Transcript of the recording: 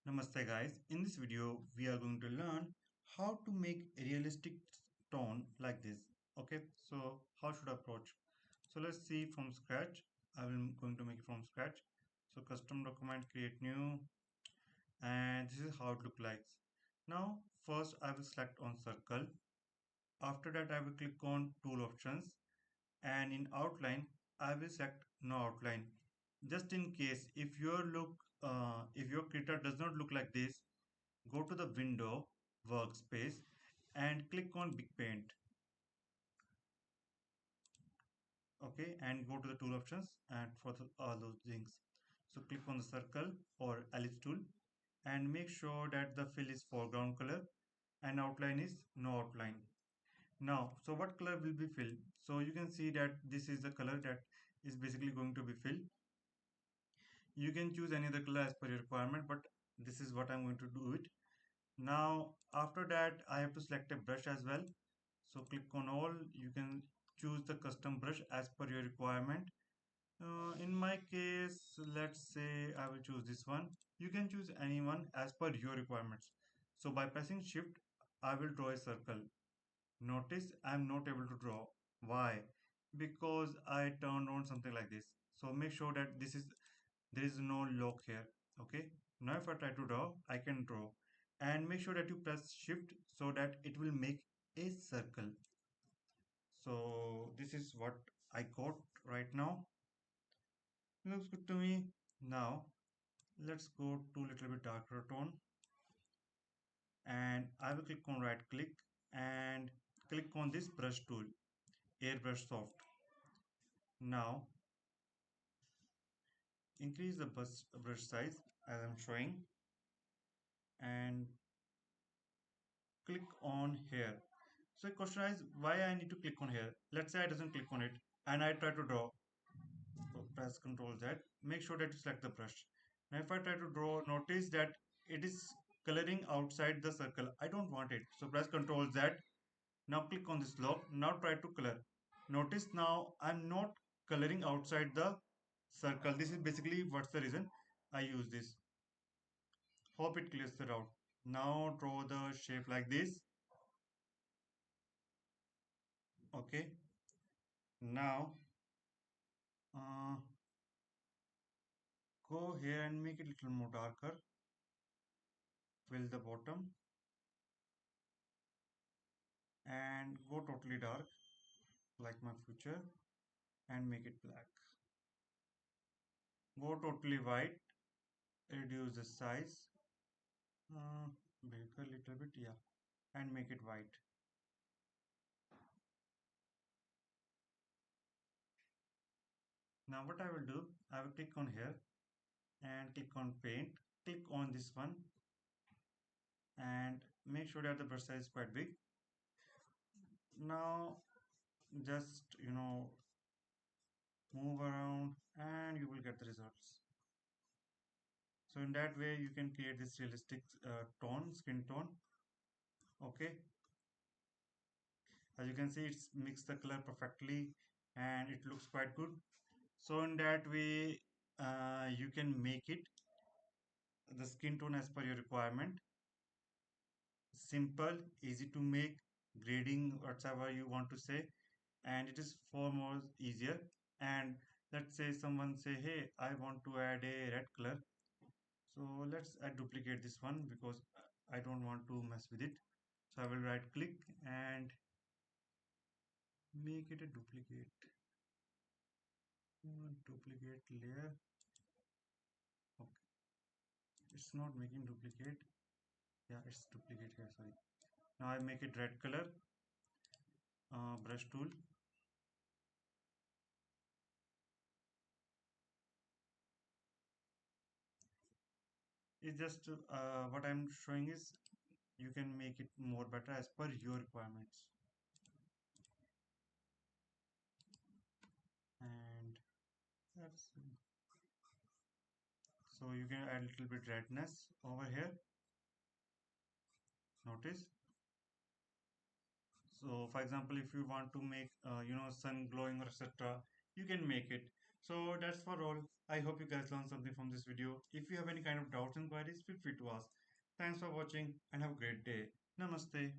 Namaste guys. In this video, we are going to learn how to make a realistic tone like this. Okay, so how should I approach? So let's see from scratch. I am going to make it from scratch. So custom document, create new, and this is how it look like. Now, first I will select on circle. After that, I will click on tool options, and in outline, I will select no outline. Just in case, if your Krita does not look like this, go to the window workspace and click on big paint. Okay, and go to the tool options and for all those things, so click on the circle or ellipse tool and make sure that the fill is foreground color and outline is no outline. Now, so what color will be filled? So you can see that this is the color that is basically going to be filled. You can choose any other color as per your requirement, but this is what I'm going to do it. Now after that, I have to select a brush as well. So click on all. You can choose the custom brush as per your requirement. In my case, let's say I will choose this one. You can choose anyone as per your requirements. So by pressing shift, I will draw a circle. Notice I'm not able to draw. Why? Because I turned on something like this. So make sure that there is no lock here. Okay, now if I try to draw, I can draw, and make sure that you press shift so that it will make a circle. So this is what I got right now. Looks good to me. Now let's go to little bit darker tone, and I will click on right click and click on this brush tool, airbrush soft. Now increase the brush size as I'm showing and click on here. So the question is why I need to click on here. Let's say I doesn't click on it and I try to draw. So press Ctrl Z. Make sure that you select the brush. Now if I try to draw, notice that it is coloring outside the circle. I don't want it. So press Ctrl Z. Now click on this lock. Now try to color. Notice now I'm not coloring outside the circle. This is basically what's the reason I use this. Hope it clears it out. Now draw the shape like this. Okay. Now uh, go here and make it a little more darker. Fill the bottom and go totally dark like my future and make it black. Go totally white, reduce the size, bigger little bit, yeah, and make it white. Now what I will do, I will click on here and click on paint, click on this one and make sure that the brush size is quite big. Now just move around and you will get the results. So in that way you can create this realistic skin tone. Okay, as you can see, it's mixed the color perfectly and it looks quite good. So in that way you can make it the skin tone as per your requirement. Simple, easy to make, grading whatever you want to say, and it is far more easier. And let's say someone say, hey, I want to add a red color, so let's add duplicate this one because I don't want to mess with it. So I will right click and make it a duplicate. Duplicate layer. Okay, it's not making duplicate. Yeah, it's duplicate here, sorry. Now I make it red color. Brush tool. It's just what I'm showing is you can make it more better as per your requirements. And that's so you can add a little bit redness over here. Notice. So for example, if you want to make sun glowing or etc., you can make it. So that's for all. I hope you guys learned something from this video. If you have any kind of doubts and queries, feel free to ask. Thanks for watching and have a great day. Namaste.